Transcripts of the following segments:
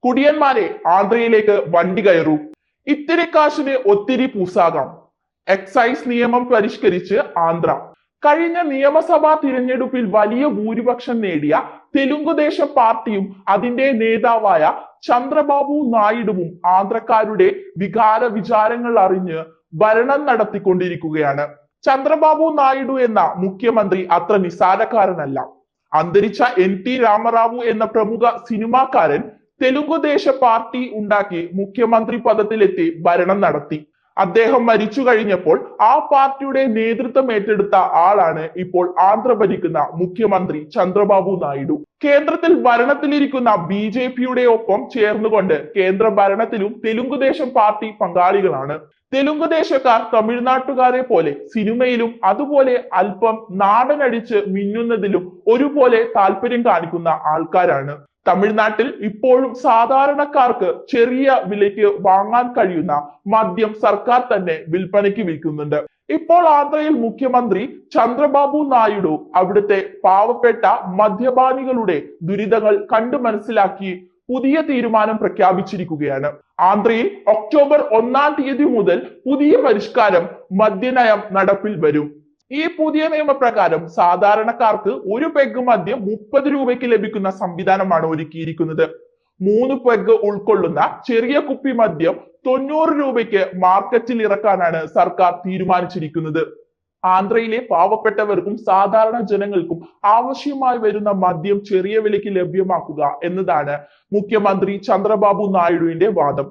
കുടിയന്മാരെ ആന്ധ്രയിലേക്ക് വണ്ടി കയറൂ. ഇത്തിരി കാശിന് ഒത്തിരി പൂസാകാം. എക്സൈസ് നിയമം പരിഷ്കരിച്ച് ആന്ധ്ര. കഴിഞ്ഞ നിയമസഭാ തിരഞ്ഞെടുപ്പിൽ വലിയ ഭൂരിപക്ഷം നേടിയ തെലുങ്കുദേശം പാർട്ടിയും അതിന്റെ നേതാവായ ചന്ദ്രബാബു നായിഡുവും ആന്ധ്രക്കാരുടെ വികാര വിചാരങ്ങൾ അറിഞ്ഞ് ഭരണം നടത്തിക്കൊണ്ടിരിക്കുകയാണ്. ചന്ദ്രബാബു നായിഡു എന്ന മുഖ്യമന്ത്രി അത്ര നിസ്സാരക്കാരനല്ല. അന്തരിച്ച NT രാമറാവു എന്ന പ്രമുഖ സിനിമാക്കാരൻ തെലുങ്കുദേശ പാർട്ടി ഉണ്ടാക്കി മുഖ്യമന്ത്രി പദത്തിലെത്തി ഭരണം നടത്തി. അദ്ദേഹം മരിച്ചു കഴിഞ്ഞപ്പോൾ ആ പാർട്ടിയുടെ നേതൃത്വം ഏറ്റെടുത്ത ആളാണ് ഇപ്പോൾ ആന്ധ്ര ഭരിക്കുന്ന മുഖ്യമന്ത്രി ചന്ദ്രബാബു നായിഡു. കേന്ദ്രത്തിൽ ഭരണത്തിലിരിക്കുന്ന BJPയുടെ ഒപ്പം ചേർന്നുകൊണ്ട് കേന്ദ്ര ഭരണത്തിലും തെലുങ്കുദേശം പാർട്ടി പങ്കാളികളാണ്. തെലുങ്കുദേശക്കാർ തമിഴ്നാട്ടുകാരെ പോലെ സിനിമയിലും അതുപോലെ അല്പം നാടനടിച്ച് മിന്നുന്നതിലും ഒരുപോലെ താല്പര്യം കാണിക്കുന്ന ആൾക്കാരാണ്. തമിഴ്നാട്ടിൽ ഇപ്പോഴും സാധാരണക്കാർക്ക് ചെറിയ വിലയ്ക്ക് വാങ്ങാൻ കഴിയുന്ന മദ്യം സർക്കാർ തന്നെ വിൽപ്പനയ്ക്ക് വിൽക്കുന്നുണ്ട്. ഇപ്പോൾ ആന്ധ്രയിൽ മുഖ്യമന്ത്രി ചന്ദ്രബാബു നായിഡു അവിടുത്തെ പാവപ്പെട്ട മദ്യപാനികളുടെ ദുരിതങ്ങൾ കണ്ടു മനസ്സിലാക്കി പുതിയ തീരുമാനം പ്രഖ്യാപിച്ചിരിക്കുകയാണ്. ആന്ധ്രയിൽ ഒക്ടോബർ 1-ാം തീയതി മുതൽ പുതിയ പരിഷ്കാരം മദ്യനയം നടപ്പിൽ വരും. ഈ പുതിയ നിയമപ്രകാരം സാധാരണക്കാർക്ക് ഒരു പെഗ് മദ്യം 30 രൂപയ്ക്ക് ലഭിക്കുന്ന സംവിധാനമാണ് ഒരുക്കിയിരിക്കുന്നത്. 3 പെഗ് ഉൾക്കൊള്ളുന്ന ചെറിയ കുപ്പി മദ്യം 90 രൂപയ്ക്ക് മാർക്കറ്റിൽ ഇറക്കാനാണ് സർക്കാർ തീരുമാനിച്ചിരിക്കുന്നത്. ആന്ധ്രയിലെ പാവപ്പെട്ടവർക്കും സാധാരണ ജനങ്ങൾക്കും ആവശ്യമായി വരുന്ന മദ്യം ചെറിയ വിലയ്ക്ക് ലഭ്യമാക്കുക എന്നതാണ് മുഖ്യമന്ത്രി ചന്ദ്രബാബു നായിഡുവിന്റെ വാദം.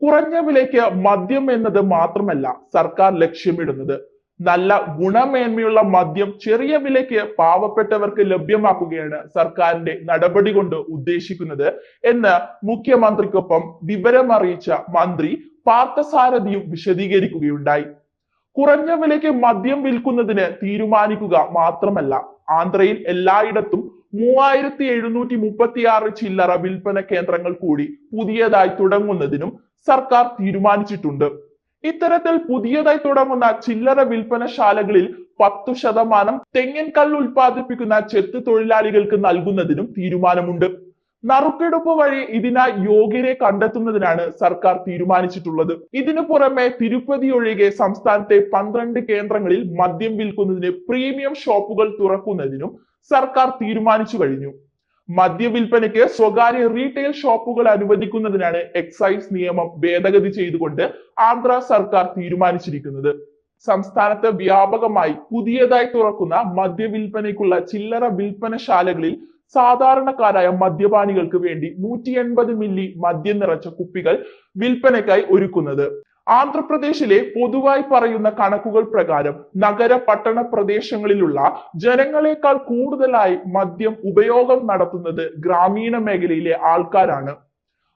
കുറഞ്ഞ വിലയ്ക്ക് മദ്യം എന്നത് മാത്രമല്ല സർക്കാർ ലക്ഷ്യമിടുന്നത്, നല്ല ഗുണമേന്മയുള്ള മദ്യം ചെറിയ വിലയ്ക്ക് പാവപ്പെട്ടവർക്ക് ലഭ്യമാക്കുകയാണ് സർക്കാരിന്റെ നടപടി കൊണ്ട് ഉദ്ദേശിക്കുന്നത് എന്ന് മുഖ്യമന്ത്രിക്കൊപ്പം വിവരമറിയിച്ച മന്ത്രി പാർത്ഥസാരഥിയും വിശദീകരിക്കുകയുണ്ടായി. കുറഞ്ഞ വിലയ്ക്ക് മദ്യം വിൽക്കുന്നതിന് തീരുമാനിക്കുക മാത്രമല്ല, ആന്ധ്രയിൽ എല്ലായിടത്തും 3736 ചില്ലറ വിൽപ്പന കേന്ദ്രങ്ങൾ കൂടി പുതിയതായി തുടങ്ങുന്നതിനും സർക്കാർ തീരുമാനിച്ചിട്ടുണ്ട്. ഇത്തരത്തിൽ പുതിയതായി തുടങ്ങുന്ന ചില്ലറ വിൽപ്പനശാലകളിൽ 10% തെങ്ങിൻ കള്ള് ഉൽപ്പാദിപ്പിക്കുന്ന ചെത്ത് തൊഴിലാളികൾക്ക് നൽകുന്നതിനും തീരുമാനമുണ്ട്. നറുക്കെടുപ്പ് വഴി ഇതിനായി യോഗ്യരെ കണ്ടെത്തുന്നതിനാണ് സർക്കാർ തീരുമാനിച്ചിട്ടുള്ളത്. ഇതിനു പുറമെ തിരുപ്പതി ഒഴികെ സംസ്ഥാനത്തെ 12 കേന്ദ്രങ്ങളിൽ മദ്യം വിൽക്കുന്നതിന് പ്രീമിയം ഷോപ്പുകൾ തുറക്കുന്നതിനും സർക്കാർ തീരുമാനിച്ചു കഴിഞ്ഞു. മദ്യവിൽപ്പനയ്ക്ക് സ്വകാര്യ റീറ്റെയിൽ ഷോപ്പുകൾ അനുവദിക്കുന്നതിനാണ് എക്സൈസ് നിയമം ഭേദഗതി ചെയ്തുകൊണ്ട് ആന്ധ്ര സർക്കാർ തീരുമാനിച്ചിരിക്കുന്നത്. സംസ്ഥാനത്ത് വ്യാപകമായി പുതിയതായി തുറക്കുന്ന മദ്യവിൽപ്പനയ്ക്കുള്ള ചില്ലറ വിൽപ്പനശാലകളിൽ സാധാരണക്കാരായ മദ്യപാനികൾക്ക് വേണ്ടി 180 മില്ലി മദ്യം നിറച്ച കുപ്പികൾ വിൽപ്പനയ്ക്കായി ഒരുക്കുന്നത്. ആന്ധ്രാപ്രദേശിലെ പൊതുവായി പറയുന്ന കണക്കുകൾ പ്രകാരം നഗര പട്ടണ പ്രദേശങ്ങളിലുള്ള ജനങ്ങളെക്കാൾ കൂടുതലായി മദ്യം ഉപയോഗം നടത്തുന്നത് ഗ്രാമീണ മേഖലയിലെ ആൾക്കാരാണ്.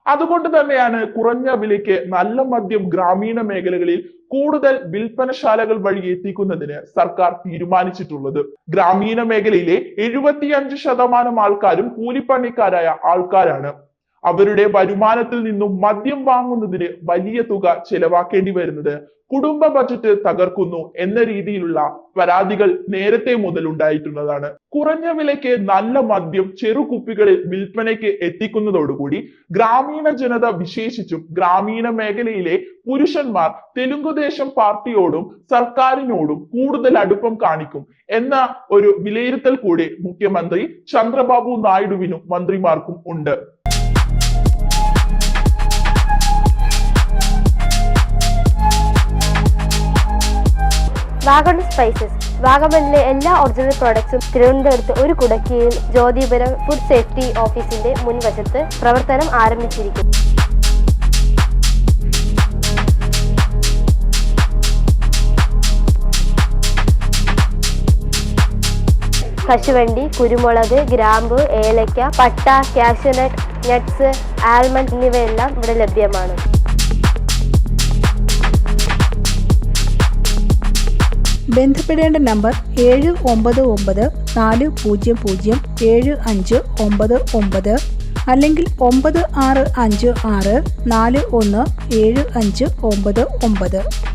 അതുകൊണ്ട് തന്നെയാണ് കുറഞ്ഞ വിലയ്ക്ക് നല്ല മദ്യം ഗ്രാമീണ മേഖലകളിൽ കൂടുതൽ വിൽപ്പനശാലകൾ വഴി എത്തിക്കുന്നതിന് സർക്കാർ തീരുമാനിച്ചിട്ടുള്ളത്. ഗ്രാമീണ മേഖലയിലെ 75% ആൾക്കാരും കൂലിപ്പണിക്കാരായ ആൾക്കാരാണ്. അവരുടെ വരുമാനത്തിൽ നിന്നും മദ്യം വാങ്ങുന്നതിന് വലിയ തുക ചെലവാക്കേണ്ടി വരുന്നത് കുടുംബ ബജറ്റ് തകർക്കുന്നു എന്ന രീതിയിലുള്ള പരാതികൾ നേരത്തെ മുതൽ ഉണ്ടായിട്ടുള്ളതാണ്. കുറഞ്ഞ വിലയ്ക്ക് നല്ല മദ്യം ചെറുകുപ്പികളിൽ വിൽപ്പനയ്ക്ക് എത്തിക്കുന്നതോടുകൂടി ഗ്രാമീണ ജനത, വിശേഷിച്ചും ഗ്രാമീണ മേഖലയിലെ പുരുഷന്മാർ തെലുങ്കുദേശം പാർട്ടിയോടും സർക്കാരിനോടും കൂടുതൽ അടുപ്പം കാണിക്കും എന്ന ഒരു വിലയിരുത്തൽ കൂടി മുഖ്യമന്ത്രി ചന്ദ്രബാബു നായിഡുവിനും മന്ത്രിമാർക്കും ഉണ്ട്. Wagon spices. വാഗമണിലെ എല്ലാ ഒറിജിനൽ പ്രോഡക്ട്സും തിരുവനന്തപുരത്ത് ഒരു കുടക്കീഴിൽ ജ്യോതിപുരം ഫുഡ് സേഫ്റ്റി ഓഫീസിന്റെ മുൻവശത്ത് പ്രവർത്തനം ആരംഭിച്ചിരിക്കുന്നു. കശുവണ്ടി, കുരുമുളക്, ഗ്രാമ്പു, ഏലക്ക, പട്ട, കാഷ്യൂനട്ട്, നട്ട്സ്, ആൽമണ്ട് എന്നിവയെല്ലാം ഇവിടെ ലഭ്യമാണ്. ബന്ധപ്പെടേണ്ട നമ്പർ 7994007599 അല്ലെങ്കിൽ 9656417599.